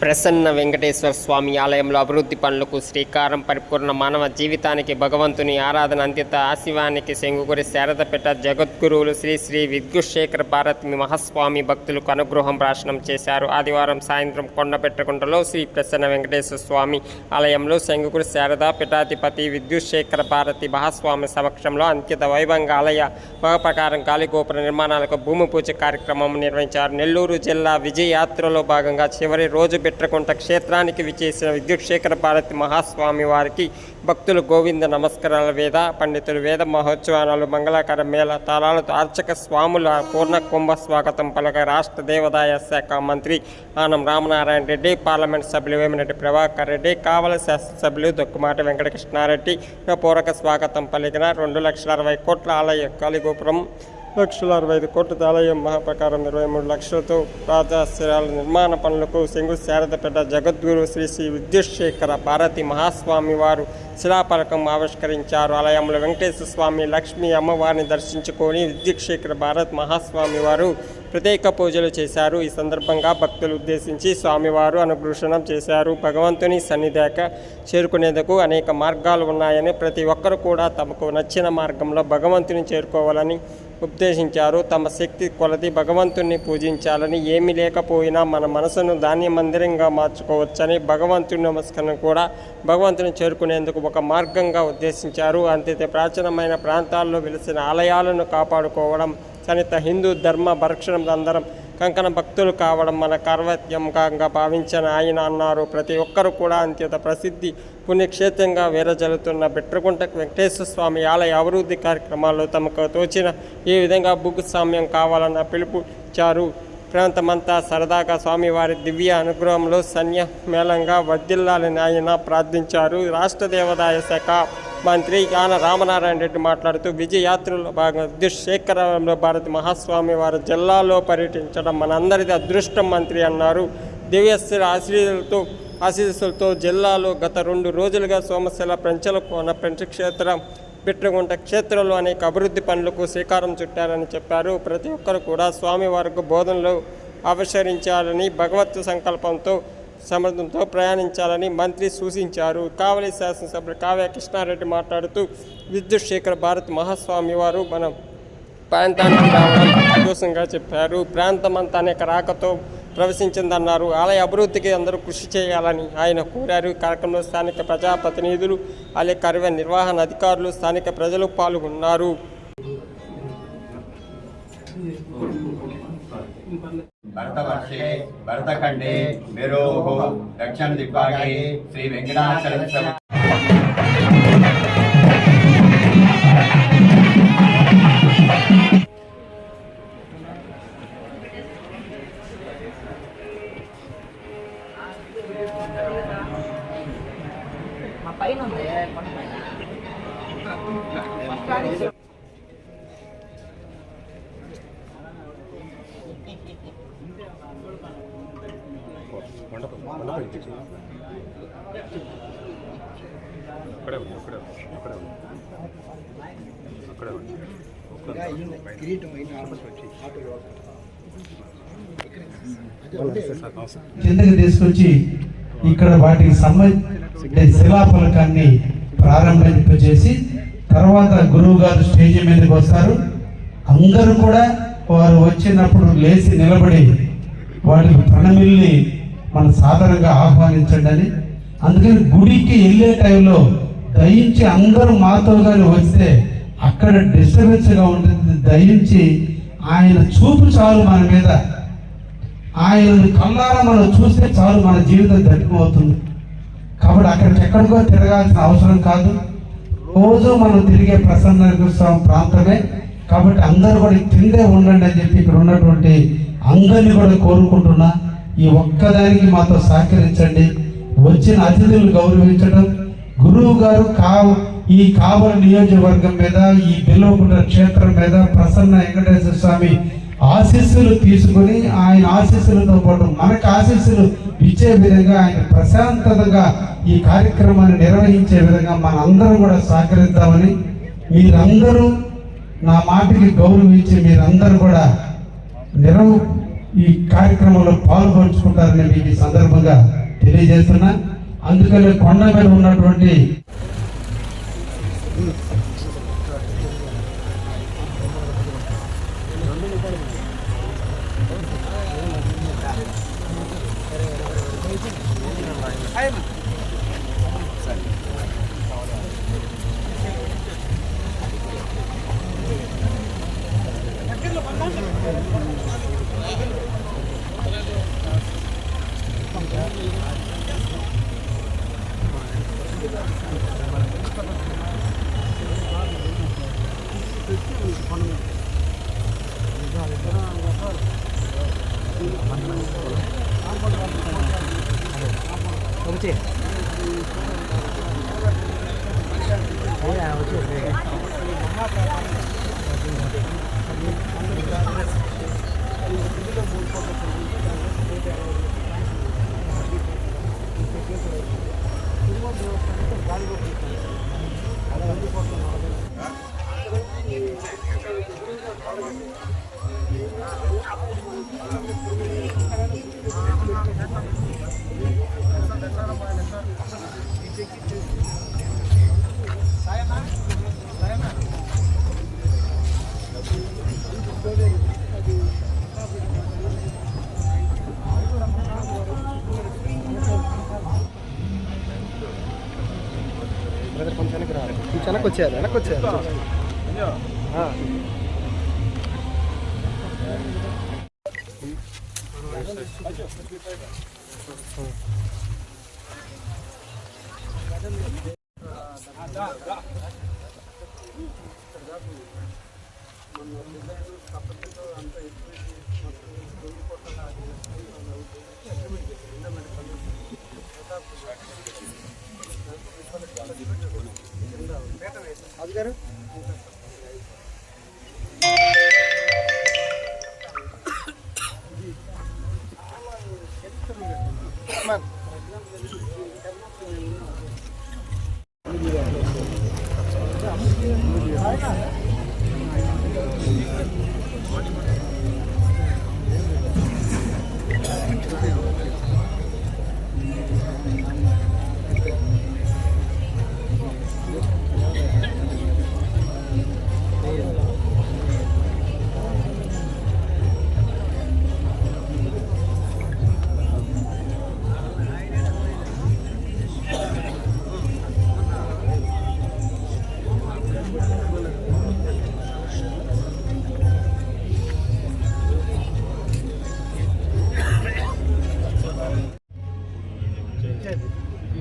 ప్రసన్న వెంకటేశ్వర స్వామి ఆలయంలో అభివృద్ధి పనులకు శ్రీకారం. పరిపూర్ణ మానవ జీవితానికి భగవంతుని ఆరాధన అంత్యత ఆశివానికి శంగుగురి శారదపేట జగద్గురువులు శ్రీ శ్రీ విద్యుశేఖర భారతి మహాస్వామి భక్తులకు అనుగ్రహం భాషణం చేశారు. ఆదివారం సాయంత్రం కొండపెట్టకుంటలో శ్రీ ప్రసన్న వెంకటేశ్వర స్వామి ఆలయంలో శంగుగురి శారద పీఠాధిపతి విద్యుశేఖర భారతి మహాస్వామి సమక్షంలో అంత్యత వైభవంగా ఆలయ ప్రకారం గాలిగోపుర నిర్మాణాలకు భూమి పూజ కార్యక్రమం నిర్వహించారు. నెల్లూరు జిల్లా విజయయాత్రలో భాగంగా చివరి రోజు బిట్రకుంట క్షేత్రానికి విచ్చేసిన విద్యుశేఖర భారతి మహాస్వామి వారికి భక్తులు గోవింద నమస్కారాల వేద పండితులు వేద మహోత్సవాలు మంగళకర మేళ తాళాలతో అర్చక స్వాముల పూర్ణ కుంభ స్వాగతం పలక రాష్ట్ర దేవాదాయ శాఖ మంత్రి ఆనం రామనారాయణ రెడ్డి, పార్లమెంట్ సభ్యులు వేమిరెడ్డి ప్రభాకర్ రెడ్డి, కావలి శాసనసభ్యులు దొక్కుమాటి వెంకటకృష్ణారెడ్డి పూరక స్వాగతం పలికిన 2,60,60 కోట్ల ఆలయ గాలిగోపురం 1,65 కోట్ల ఆలయం మహాప్రకారం 23 లక్షలతో రాజాశ్రయాల నిర్మాణ పనులకు శంగు శారదపేట జగద్గురు శ్రీ శ్రీ విద్యుశేఖర భారతి మహాస్వామి వారు శిలాఫలకం ఆవిష్కరించారు. ఆలయంలో వెంకటేశ్వర స్వామి, లక్ష్మీ అమ్మవారిని దర్శించుకొని విద్యుశేఖర భారతి మహాస్వామి వారు ప్రత్యేక పూజలు చేశారు. ఈ సందర్భంగా భక్తులు ఉద్దేశించి స్వామివారు అనుగ్రహణం చేశారు. భగవంతుని సన్నిధాక చేరుకునేందుకు అనేక మార్గాలు ఉన్నాయని, ప్రతి ఒక్కరు కూడా తమకు నచ్చిన మార్గంలో భగవంతుని చేరుకోవాలని ఉపదేశించారు. తమ శక్తి కొలది భగవంతుని పూజించాలని, ఏమీ లేకపోయినా మన మనసును ధాన్య మందిరంగా మార్చుకోవచ్చని, భగవంతుని నమస్కారం కూడా భగవంతుని చేరుకునేందుకు ఒక మార్గంగా ఉద్దేశించారు. అంతే ప్రాచీనమైన ప్రాంతాల్లో వెలిసిన ఆలయాలను కాపాడుకోవడం సనిత హిందూ ధర్మ భరక్షణం అందరం కంకణ భక్తులు కావడం మన కర్తవ్యంగా భావించిన ఆయన అన్నారు. ప్రతి ఒక్కరు కూడా అత్యంత ప్రసిద్ధి పుణ్యక్షేత్రంగా వేరజల్లుతున్న బిట్రకుంట వెంకటేశ్వర స్వామి ఆలయ అభివృద్ధి కార్యక్రమాల్లో తమకు తోచిన ఏ విధంగా భూస్వామ్యం కావాలన్న పిలుపు ఇచ్చారు. ప్రాంతమంతా సరదాగా స్వామివారి దివ్య అనుగ్రహంలో సన్యమేళంగా వర్ధిల్లాలని ఆయన ప్రార్థించారు. రాష్ట్ర దేవాదాయ శాఖ మంత్రి ఆన రామనారాయణ రెడ్డి మాట్లాడుతూ, విజయయాత్రలో భాగంగా విద్యుశేఖర భారతి మహాస్వామి వారి జిల్లాలో పర్యటించడం మనందరిది అదృష్టం మంత్రి అన్నారు. దివ్యశ్రీ ఆశీస్సులతో జిల్లాలో గత 2 రోజులుగా సోమశిల పెంచలకోన పెంచక్షేత్రం బిట్రకుంట క్షేత్రంలో అనేక అభివృద్ధి పనులకు శ్రీకారం చుట్టారని చెప్పారు. ప్రతి ఒక్కరు కూడా స్వామివారికి బోధనలు ఆవిష్కరించాలని, భగవత్ సంకల్పంతో సమర్థంతో ప్రయాణించాలని మంత్రి సూచించారు. కావలి శాసనసభ్యులు కావ్య కృష్ణారెడ్డి మాట్లాడుతూ, విద్యుశేఖర భారతి మహాస్వామి వారు మన ప్రాంతానికి రావడం సంతోషంగా చెప్పారు. ప్రాంతమంతా అనేక రాకతో ప్రవేశించిందన్నారు. ఆలయ అభివృద్ధికి అందరూ కృషి చేయాలని ఆయన కోరారు. కార్యక్రమంలో స్థానిక ప్రజాప్రతినిధులు, ఆలయ కార్య నిర్వహణ అధికారులు, స్థానిక ప్రజలు పాల్గొన్నారు. భరతవర్షే భరతఖండే మేరోః దక్షిణ దిగ్భాగే శ్రీ వెంకటాచల కిందకి తీసుకొచ్చి ఇక్కడ వాటికి సంబంధించిన శిలాఫలకాన్ని ప్రారంభింపజేసి తర్వాత గురువు గారు స్టేజ్ మీదకి వస్తారు. అందరూ కూడా వారు వచ్చినప్పుడు లేచి నిలబడి వాటికి ప్రణమిల్ని మన సాధారణంగా ఆహ్వానించండి అని. అందుకని గుడికి వెళ్ళే టైంలో దయించి అందరూ మాతో కానీ వస్తే అక్కడ డిస్టర్బెన్స్గా ఉంటుంది. దయించి ఆయన చూపు చాలు మన మీద, ఆయన కళ్ళారా మనం చూస్తే చాలు మన జీవితం దట్టుకుపోతుంది. కాబట్టి అక్కడికి ఎక్కడికో తిరగాల్సిన అవసరం కాదు. రోజు మనం తిరిగే ప్రసన్న స్వామి ప్రాంతమే. కాబట్టి అందరూ కూడా కిందే ఉండండి అని చెప్పి ఇక్కడ ఉన్నటువంటి అందరినీ కూడా కోరుకుంటున్నా. ఈ ఒక్కదానికి మాతో సహకరించండి. వచ్చిన అతిథులను గౌరవించడం, గురువు గారు ఈ కావలి నియోజకవర్గం మీద, ఈ బిల్వకుంట క్షేత్రం మీద ప్రసన్న వెంకటేశ్వర స్వామి ఆశీస్సులు తీసుకుని ఆయన ఆశీస్సులతో పాటు మనకు ఆశీస్సులు ఇచ్చే విధంగా, ఆయన ప్రశాంతతగా ఈ కార్యక్రమాన్ని నిర్వహించే విధంగా మనందరం కూడా సహకరిద్దామని, మీరందరూ నా మాటకి గౌరవించి మీరందరూ కూడా ఈ కార్యక్రమంలో పాల్గొంచుకుంటారని మీకు ఈ సందర్భంగా తెలియజేస్తున్నా. అందుకని కొండ మీద ఉన్నటువంటి వెనకొచ్చారు గారు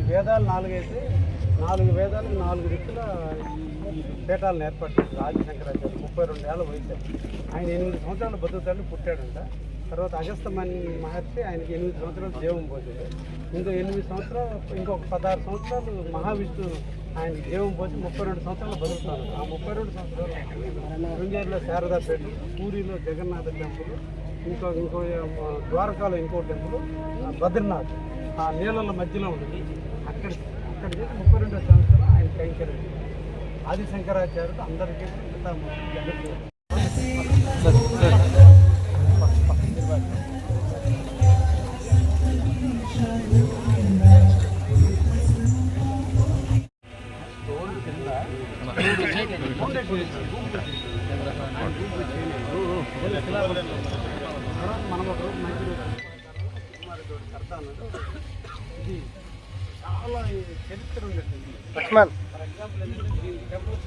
వేదాలు 4 అయితే 4 వేదాలు 4 దిక్కుల ఈ పీఠాలను ఏర్పాటు చేశారు. ఆదిశంకరాచార్య 32 ఏళ్ళ వయసు. ఆయన 8 సంవత్సరాలు బతుకుతాడు పుట్టాడంట. తర్వాత అగస్త్య మహర్షి ఆయనకి 8 సంవత్సరాలు జీవం పోతుంది. ఇంకో 8 సంవత్సరాలు ఇంకొక 16 సంవత్సరాలు మహావిష్ణు ఆయనకి జీవం పోసి 32 సంవత్సరాలు బతుకుతాడు. ఆ 32 సంవత్సరాలు శృంగేరిలో శారదాపేట, పూరిలో జగన్నాథ టెంపుల్, ఇంకో ద్వారకాలో ఇంకో టెంపుల్, బద్రీనాథ్ ఆ నీళ్ళ మధ్యలో ఉంటుంది. అక్కడ చేసి 32 సంవత్సరాలు ఆయన కైంకర్యం. ఆదిశంకరాచార్యుడు అందరికీ మనం ఒక రోజు మంచి ఇది చాలా చరిత్ర ఉండేది. లక్ష్మణ్ ఫర్ ఎగ్జాంపుల్ ఈ టెంపుల్స్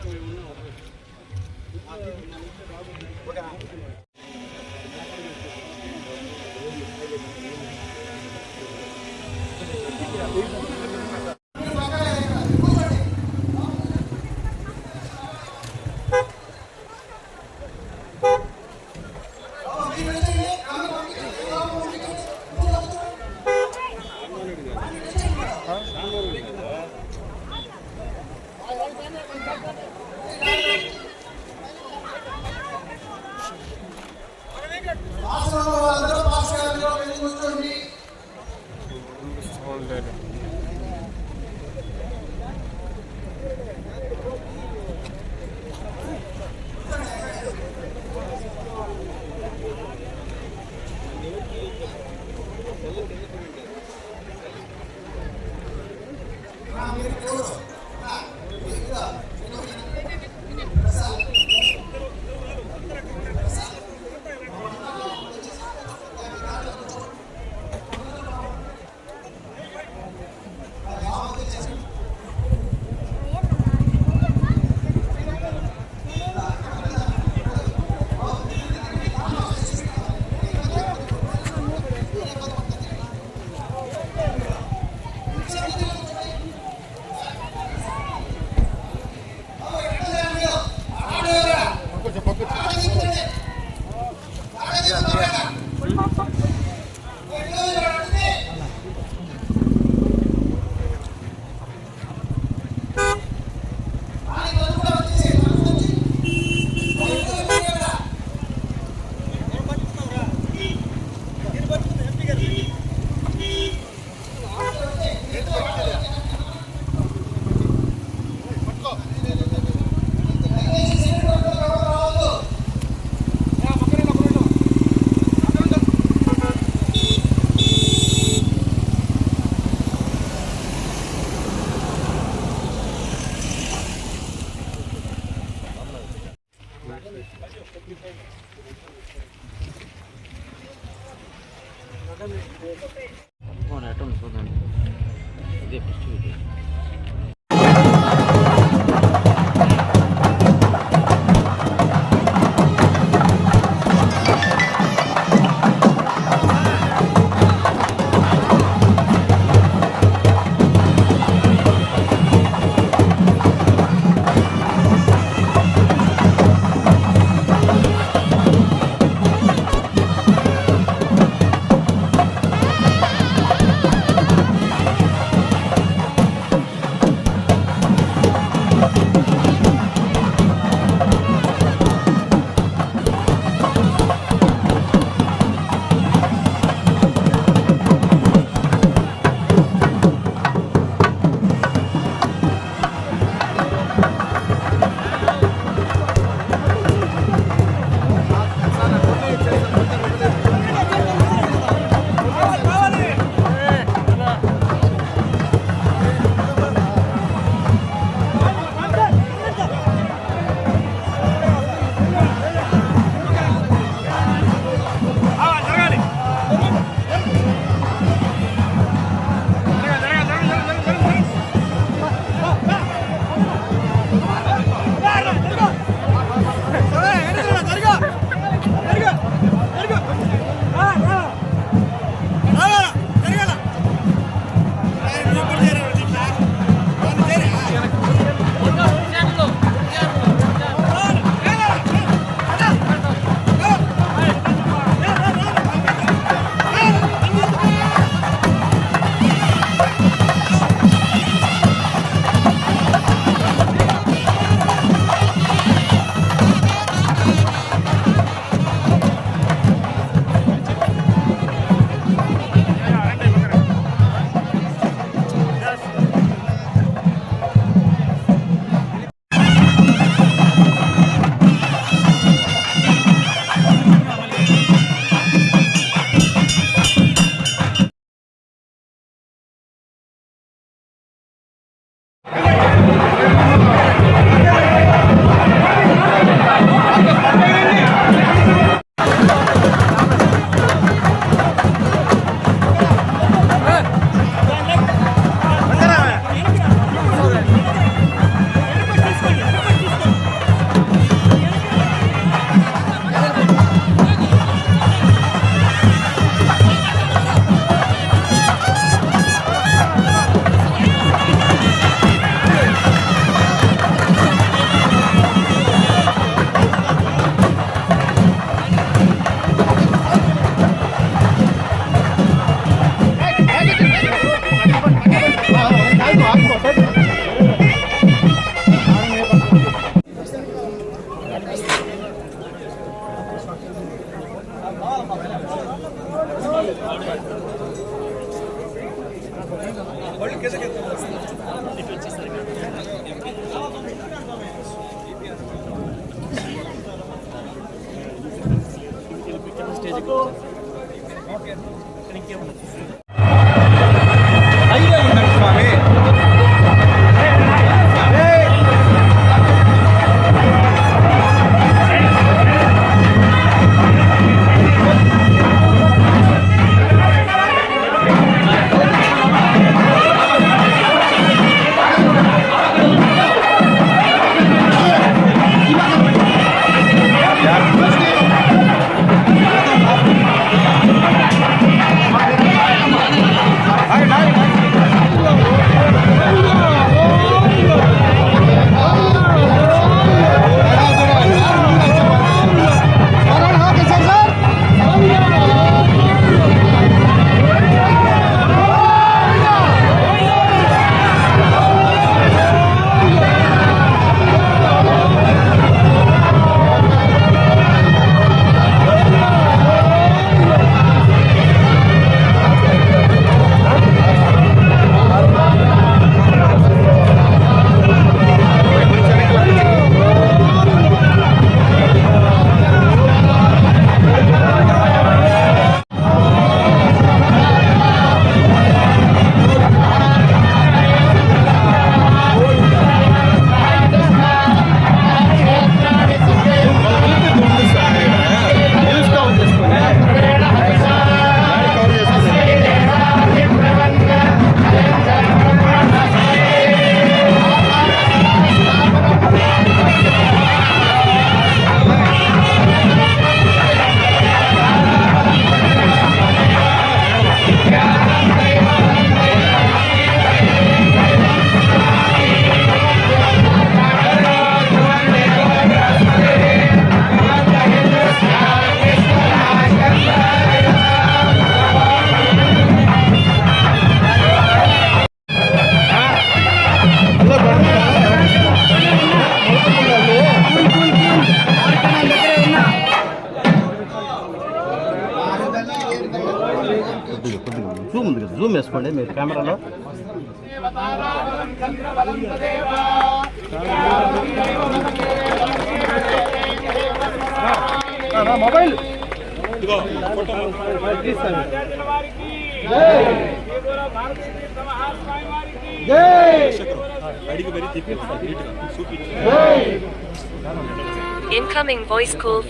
జూమ్ ఉంది కదా, జూమ్ వేసుకోండి మీరు కెమెరాలో. Mobile Incoming voice call.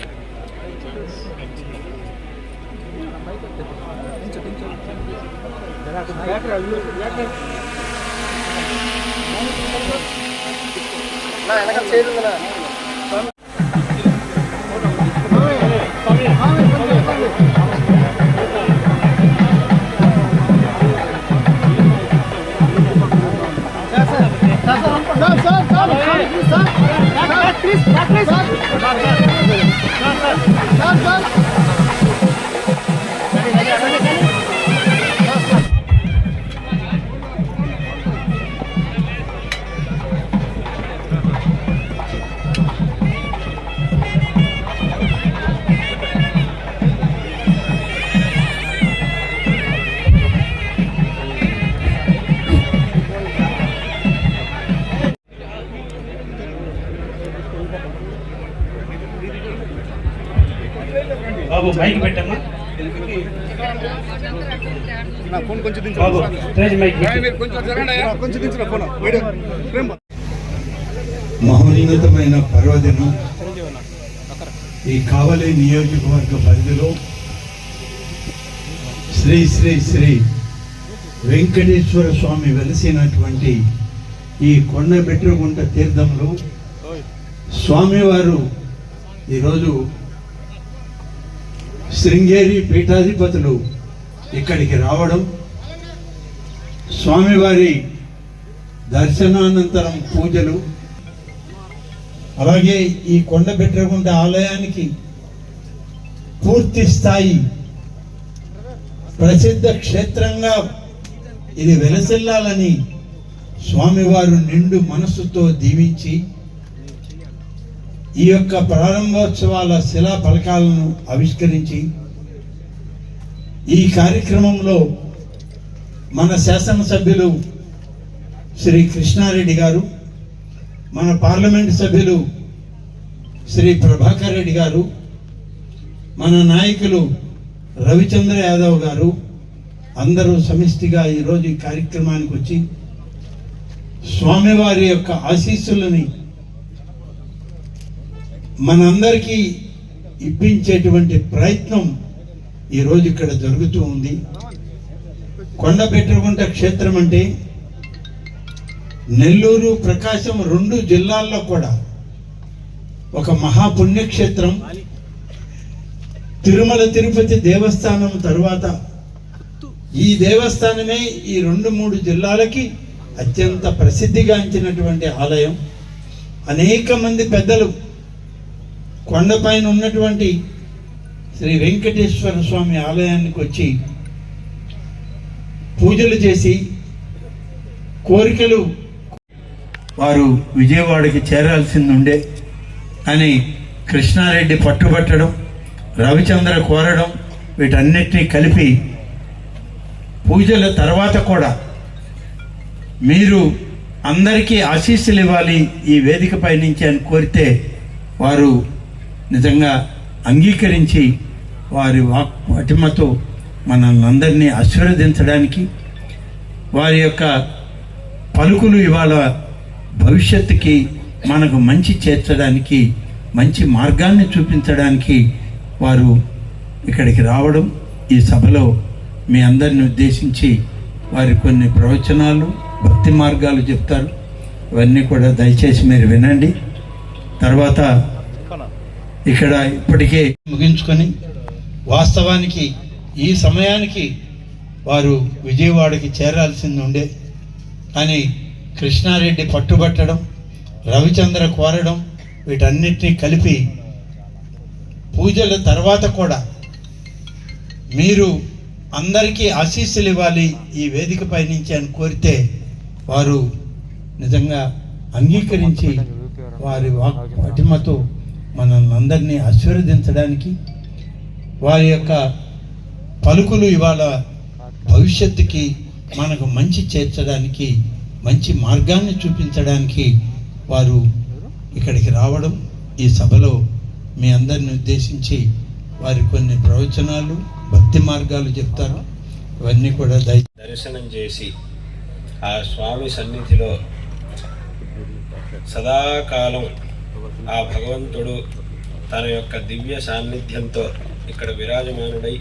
బాబు మైక్ పెట్టమ్మా. బాబు స్టేజ్ మైక్ మహోన్నతమైన పర్వదినం ఈ కావలి నియోజకవర్గ పరిధిలో శ్రీ శ్రీ శ్రీ వెంకటేశ్వర స్వామి వెలసినటువంటి ఈ కొండబెట్రుగుంట తీర్థంలో స్వామివారు ఈరోజు శృంగేరి పీఠాధిపతులు ఇక్కడికి రావడం, స్వామివారి దర్శనానంతరం పూజలు, అలాగే ఈ కొండబెట్రగుంట ఆలయానికి పూర్తి స్థాయి ప్రసిద్ధ క్షేత్రంగా ఇది వెలసిల్లాలని స్వామివారు నిండు మనస్సుతో దీవించి ఈ యొక్క ప్రారంభోత్సవాల శిలా ఫలకాలను ఆవిష్కరించి ఈ కార్యక్రమంలో మన శాసనసభ్యులు శ్రీ కృష్ణారెడ్డి గారు, మన పార్లమెంట్ సభ్యులు శ్రీ ప్రభాకర్ రెడ్డి గారు, మన నాయకులు రవిచంద్ర యాదవ్ గారు అందరూ సమిష్టిగా ఈరోజు ఈ కార్యక్రమానికి వచ్చి స్వామివారి యొక్క ఆశీస్సులని మనందరికీ ఇప్పించేటువంటి ప్రయత్నం ఈరోజు ఇక్కడ జరుగుతూ ఉంది. కొండబెట్రుగుంట క్షేత్రం అంటే నెల్లూరు, ప్రకాశం 2 జిల్లాల్లో కూడా ఒక మహాపుణ్యక్షేత్రం. తిరుమల తిరుపతి దేవస్థానం తరువాత ఈ దేవస్థానమే ఈ 2-3 జిల్లాలకి అత్యంత ప్రసిద్ధిగాంచినటువంటి ఆలయం. అనేక మంది పెద్దలు కొండపైన ఉన్నటువంటి శ్రీ వెంకటేశ్వర స్వామి ఆలయానికి వచ్చి పూజలు చేసి కోరికలు వారు విజయవాడకి చేరాల్సింది ఉండే అని కృష్ణారెడ్డి పట్టుబట్టడం, రవిచంద్ర కోరడం, వీటన్నిటినీ కలిపి పూజల తర్వాత కూడా మీరు అందరికీ ఆశీస్సులు ఇవ్వాలి ఈ వేదికపై నుంచి అని కోరితే వారు నిజంగా అంగీకరించి వారి పటిమతో మనల్ని అందరినీ ఆశీర్వదించడానికి, వారి యొక్క పలుకులు ఇవాళ భవిష్యత్తుకి మనకు మంచి చేర్చడానికి, మంచి మార్గాన్ని చూపించడానికి వారు ఇక్కడికి రావడం, ఈ సభలో మీ అందరిని ఉద్దేశించి వారి కొన్ని ప్రవచనాలు, భక్తి మార్గాలు చెప్తారు. ఇవన్నీ కూడా దయచేసి మీరు వినండి. తర్వాత ఇక్కడ ఇప్పటికే ముగించుకొని వాస్తవానికి ఈ సమయానికి వారు విజయవాడకి చేరాల్సింది ఉండే కానీ కృష్ణారెడ్డి పట్టుబట్టడం, రవిచంద్ర కోరడం, వీటన్నిటినీ కలిపి పూజల తర్వాత కూడా మీరు అందరికీ ఆశీస్సులు ఇవ్వాలి ఈ వేదికపై నుంచి అని కోరితే వారు నిజంగా అంగీకరించి వారి వాక్ పటిమతో మనల్ని అందరినీ ఆశీర్వదించడానికి, వారి యొక్క పలుకులు ఇవాళ భవిష్యత్తుకి మనకు మంచి చేర్చడానికి, మంచి మార్గాన్ని చూపించడానికి వారు ఇక్కడికి రావడం, ఈ సభలో మీ అందరిని ఉద్దేశించి వారి కొన్ని ప్రవచనాలు, భక్తి మార్గాలు చెప్తారు. ఇవన్నీ కూడా దర్శనం చేసి ఆ స్వామి సన్నిధిలో సదాకాలం ఆ భగవంతుడు తన యొక్క దివ్య సాన్నిధ్యంతో ఇక్కడ విరాజమానుడై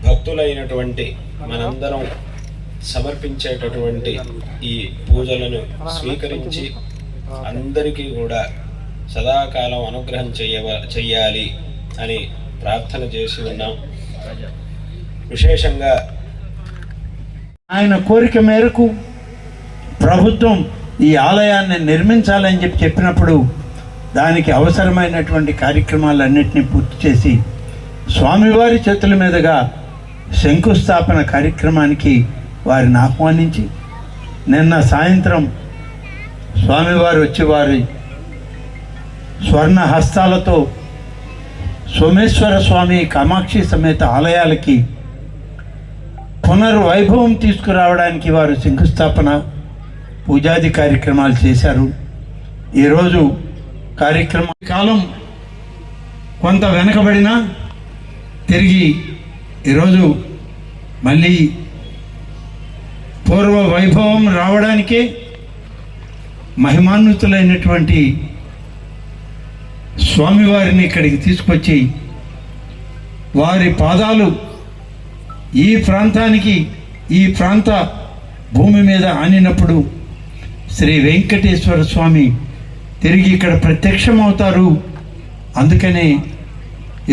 భక్తులైనటువంటి మనందరం సమర్పించేటటువంటి ఈ పూజలను స్వీకరించి అందరికీ కూడా సదాకాలం అనుగ్రహం చెయ్యాలి అని ప్రార్థన చేసి ఉన్నాం. విశేషంగా ఆయన కోరిక మేరకు ప్రభుత్వం ఈ ఆలయాన్ని నిర్మించాలని చెప్పినప్పుడు దానికి అవసరమైనటువంటి కార్యక్రమాలన్నింటినీ పూర్తి చేసి స్వామివారి చేతుల మీదుగా శంకుస్థాపన కార్యక్రమానికి వారిని ఆహ్వానించి నిన్న సాయంత్రం స్వామివారు వచ్చి వారి స్వర్ణ హస్తాలతో సోమేశ్వర స్వామి, కామాక్షి సమేత ఆలయాలకి పునర్వైభవం తీసుకురావడానికి వారు శంకుస్థాపన, పూజాది కార్యక్రమాలు చేశారు. ఈరోజు కార్యక్రమ కాలం కొంత వెనకబడినా తిరిగి ఈరోజు మళ్ళీ పూర్వ వైభవం రావడానికే మహిమాన్వితులైనటువంటి స్వామివారిని ఇక్కడికి తీసుకొచ్చి వారి పాదాలు ఈ ప్రాంతానికి, ఈ ప్రాంత భూమి మీద ఆనినప్పుడు శ్రీ వెంకటేశ్వర స్వామి తిరిగి ఇక్కడ ప్రత్యక్షమవుతారు. అందుకనే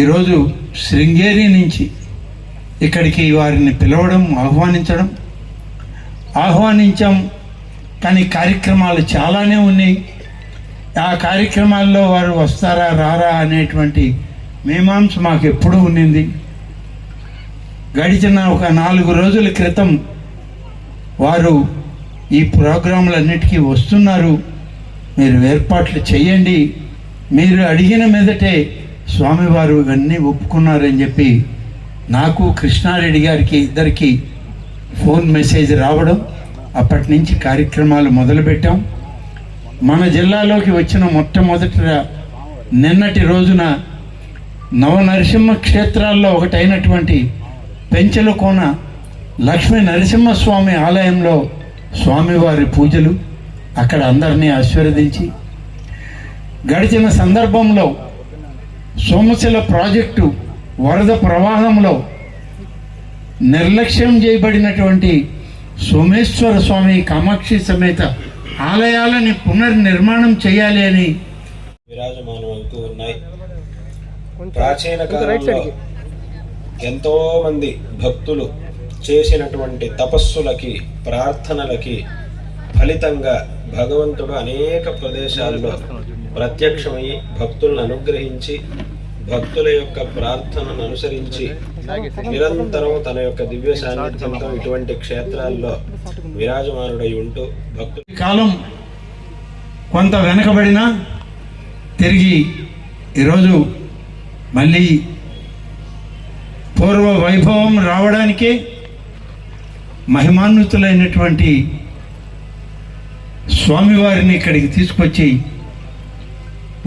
ఈరోజు శృంగేరి నుంచి ఇక్కడికి వారిని పిలవడం, ఆహ్వానించాం. కానీ కార్యక్రమాలు చాలానే ఉన్నాయి. ఆ కార్యక్రమాల్లో వారు వస్తారా రారా అనేటువంటి మీమాంస మాకు ఎప్పుడూ ఉండింది. గడిచిన ఒక 4 రోజుల క్రితం వారు ఈ ప్రోగ్రాంలన్నిటికీ వస్తున్నారు, మీరు ఏర్పాట్లు చేయండి, మీరు అడిగిన మీదటే స్వామివారు ఇవన్నీ ఒప్పుకున్నారని చెప్పి నాకు, కృష్ణారెడ్డి గారికి ఇద్దరికి ఫోన్ మెసేజ్ రావడం, అప్పటి నుంచి కార్యక్రమాలు మొదలుపెట్టాం. మన జిల్లాలోకి వచ్చిన మొట్టమొదటి నిన్నటి రోజున నవనరసింహ క్షేత్రాల్లో ఒకటైనటువంటి పెంచలకోన లక్ష్మీ నరసింహస్వామి ఆలయంలో స్వామివారి పూజలు, అక్కడ అందరినీ ఆశీర్వదించి, గడిచిన సందర్భంలో సోమశిల ప్రాజెక్టు వరద ప్రవాహంలో నిర్లక్ష్యం చేయబడినటువంటి సోమేశ్వర స్వామి, కామాక్షి సమేత ఆలయాలని పునర్నిర్మాణం చేయాలి అని విరాజమానం అవుతూ ఉన్నాయి. ప్రాచీన కాలంలో ఎంతో మంది భక్తులు చేసినటువంటి తపస్సులకి, ప్రార్థనలకి ఫలితంగా భగవంతుడు అనేక ప్రదేశాల్లో ప్రత్యక్షమై భక్తులను అనుగ్రహించి, భక్తుల యొక్క ప్రార్థనను అనుసరించి నిరంతరం తన యొక్క దివ్య సాన్నిధ్యంతో ఇటువంటి క్షేత్రాల్లో విరాజమానుడై ఉంటూ భక్తులు కాలం కొంత వెనకబడినా తిరిగి ఈరోజు మళ్ళీ పూర్వ వైభవం రావడానికే మహిమాన్వితులైనటువంటి స్వామివారిని ఇక్కడికి తీసుకొచ్చి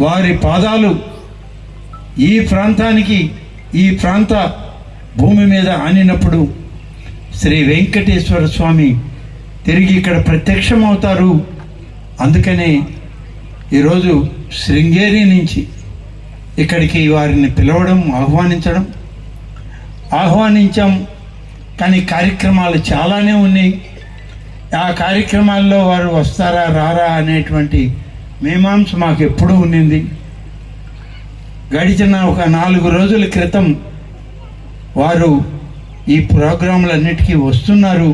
వారి పాదాలు ఈ ప్రాంతానికి, ఈ ప్రాంత భూమి మీద ఆనినప్పుడు శ్రీ వెంకటేశ్వర స్వామి తిరిగి ఇక్కడ ప్రత్యక్షమవుతారు. అందుకనే ఈరోజు శృంగేరి నుంచి ఇక్కడికి వారిని పిలవడం, ఆహ్వానించాం. కానీ కార్యక్రమాలు చాలానే ఉన్నాయి. ఆ కార్యక్రమాల్లో వారు వస్తారా రారా అనేటువంటి మీమాంస మాకు ఎప్పుడూ ఉండింది. గడిచిన ఒక 4 రోజుల క్రితం వారు ఈ ప్రోగ్రాంలన్నిటికీ వస్తున్నారు,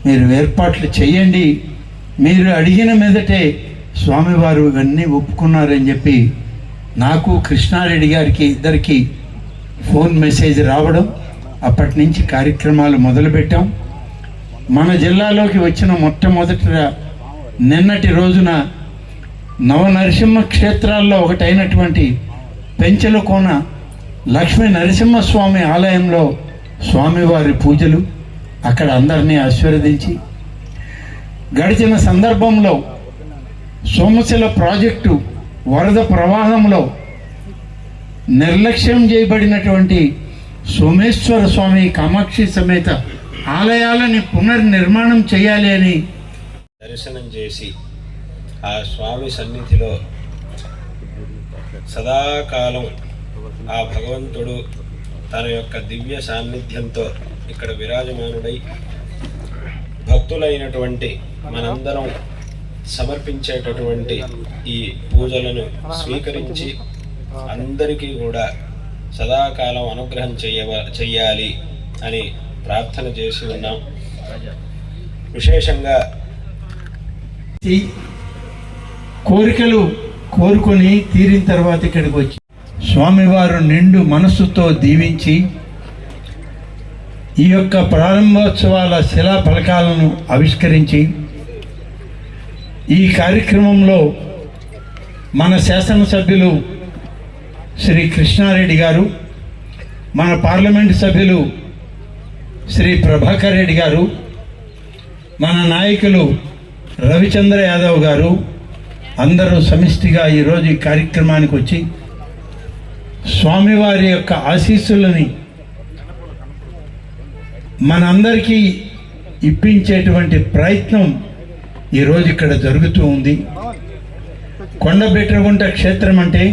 మీరు ఏర్పాట్లు చేయండి, మీరు అడిగిన మీదటే స్వామివారు ఇవన్నీ ఒప్పుకున్నారని చెప్పి నాకు, కృష్ణారెడ్డి గారికి ఇద్దరికి ఫోన్ మెసేజ్ రావడం, అప్పటి నుంచి కార్యక్రమాలు మొదలుపెట్టాం. మన జిల్లాలోకి వచ్చిన మొట్టమొదటి నిన్నటి రోజున నవనరసింహ క్షేత్రాల్లో ఒకటైనటువంటి పెంచలకోన లక్ష్మీ నరసింహస్వామి ఆలయంలో స్వామివారి పూజలు అక్కడ అందరినీ ఆశీర్వదించి, గడిచిన సందర్భంలో సోమశిల ప్రాజెక్టు వరద ప్రవాహంలో నిర్లక్ష్యం చేయబడినటువంటి సోమేశ్వర స్వామి కామాక్షి సమేత ఆలయాలని పునర్నిర్మాణం చేయాలి అని దర్శనం చేసి ఆ స్వామి సన్నిధిలో సదాకాలం ఆ భగవంతుడు తన యొక్క దివ్య సాన్నిధ్యంతో ఇక్కడ విరాజమానుడై భక్తులైనటువంటి మనందరం సమర్పించేటటువంటి ఈ పూజలను స్వీకరించి అందరికీ కూడా సదాకాలం అనుగ్రహం చెయ్యాలి అని ప్రార్థన చేసి ఉన్నాం. విశేషంగా కోరికలు కోరుకొని తీరిన తర్వాత ఇక్కడికి వచ్చి స్వామివారు నిండు మనస్సుతో దీవించి ఈ యొక్క ప్రారంభోత్సవాల శిలా ఫలకాలను ఆవిష్కరించి ఈ కార్యక్రమంలో మన శాసనసభ్యులు శ్రీ కృష్ణారెడ్డి గారు, మన పార్లమెంటు సభ్యులు శ్రీ ప్రభాకర్ రెడ్డి గారు, మన నాయకులు రవిచంద్ర యాదవ్ గారు అందరూ సమిష్టిగా ఈరోజు ఈ కార్యక్రమానికి వచ్చి స్వామివారి యొక్క ఆశీస్సులని మనందరికీ ఇప్పించేటువంటి ప్రయత్నం ఈరోజు ఇక్కడ జరుగుతూ ఉంది. కొండబెట్రగుంట క్షేత్రం అంటే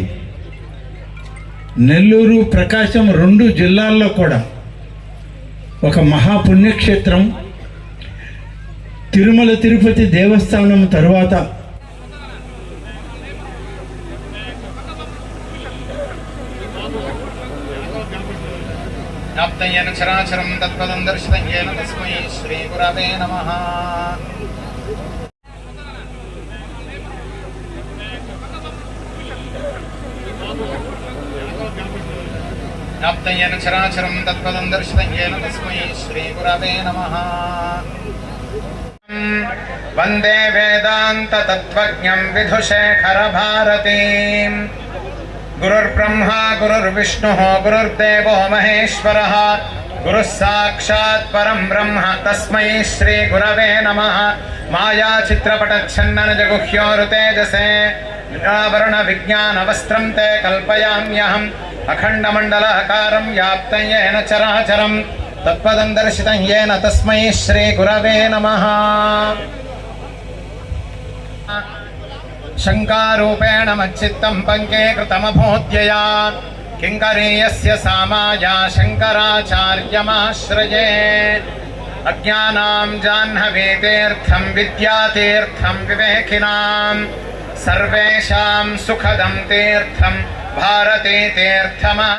నెల్లూరు, ప్రకాశం 2 జిల్లాల్లో కూడా ఒక మహాపుణ్యక్షేత్రం. తిరుమల తిరుపతి దేవస్థానం తరువాత జ్ఞాప్తయ్యేన చరాచరం తత్పదం దర్శితయ్యేన తస్మై శ్రీ గురవే నమః. జ్ఞాప్తయ్యేన చరాచరం తత్పదం దర్శితయ్యేన తస్మై శ్రీ గురవే నమః. వందే వేదాంత తత్వజ్ఞం విధుశేఖర భారతీం. గురుర్బ్రహ్మా గురుర్విష్ణుః గురుర్దేవో మహేశ్వరः గురుః సాక్షాత్ పరం బ్రహ్మ తస్మై శ్రీ గురవే నమః. మాయా చిత్రపటఛన్నన జగుహ్యోరు తేజసే ఆవరణ విజ్ఞాన వస్త్రం తే కల్పయామ్యహం. అఖండమండలాకారం వ్యాప్తం యేన చరాచరం తత్పదం దర్శితం యేన తస్మై శ్రీ గురవే నమః. శంకారూపేణ మచ్చిత్తం పంకేకృతమభూత్యయా కింకరీయస్య సామాయా శంకరాచార్యమాశ్రయే. అజ్ఞానాం జాహ్నవీతీర్థం విద్యాతీర్థం వివేకినాం సర్వేషాం సుఖదం తీర్థం భారతీ తీర్థమా.